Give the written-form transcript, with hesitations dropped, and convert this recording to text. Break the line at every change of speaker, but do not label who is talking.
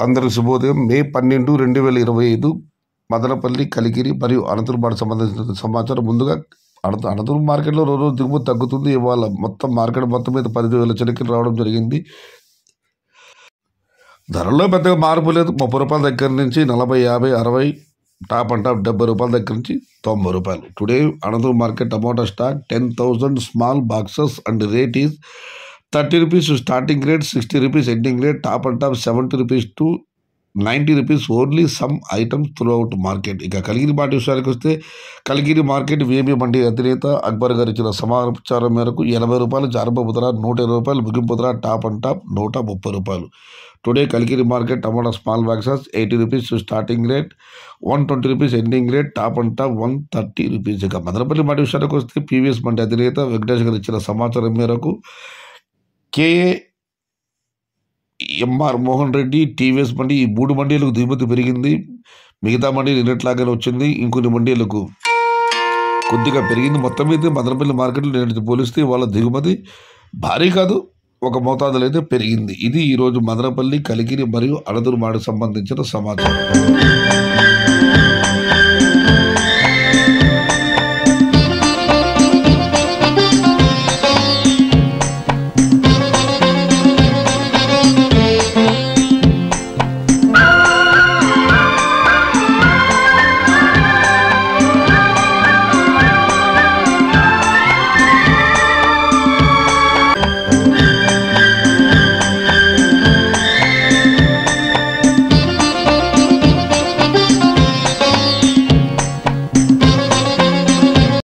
అందరికి శుభోదయం. మే 12, 2025 మదనపల్లి, కలికిరి మరియు అనంతపురం సంబంధించిన సమాచారం. ముందుగా అనంతపురం మార్కెట్లో రోజు దిగుమతి తగ్గుతుంది. ఇవాళ మొత్తం మార్కెట్ మొత్తం మీద 10,000 చిలికలు రావడం జరిగింది. ధరల్లో పెద్దగా మార్పు లేదు. 30 రూపాయల దగ్గర నుంచి 40, 50, 60, టాప్ అండ్ టాప్ 70 రూపాయల దగ్గర నుంచి 90 రూపాయలు. Today Anantapur market tomato stock 10,000 small boxes and rate is 30 rupees starting rate, 60 rupees ending rate, top and top 70 rupees to 90 rupees only some items through out market. ఇక కలిగిరి మార్కెట్ విషయానికి వస్తే Kaligiri market wavy మండి అధినేత అక్బర్ గారు ఇచ్చిన సమాచారం మేరకు 80 రూపాయలు జారబ ధర, 120 రూపాయలు ముగింపు ధర, టాప్ అండ్ టాప్ 130 రూపాయలు. Today Kaligiri market tomato small boxes 80 rupees starting rate, 120 rupees ending rate, top and top 130 rupees. ఇక మదనపల్లి మార్కెట్ విషయానికి వస్తే పీవీఎస్ మండి అధినేత వెంకటేష్ గారు ఇచ్చిన సమాచారం మేరకు ఎంఆర్ మోహన్ రెడ్డి, టీవీఎస్ మండి, ఈ 3 మండీలకు దిగుమతి పెరిగింది. మిగతా మండీలు నిన్నట్లాగానే వచ్చింది. ఇంకొన్ని మండీలకు కొద్దిగా పెరిగింది. మొత్తం మీద మదనపల్లి మార్కెట్లో నేటితో పోలిస్తే వాళ్ళ దిగుమతి భారీ కాదు, ఒక మోతాదులో అయితే పెరిగింది. ఇది ఈరోజు మదనపల్లి, కలికిరి మరియు అనంతపురం సంబంధించిన సమాచారం.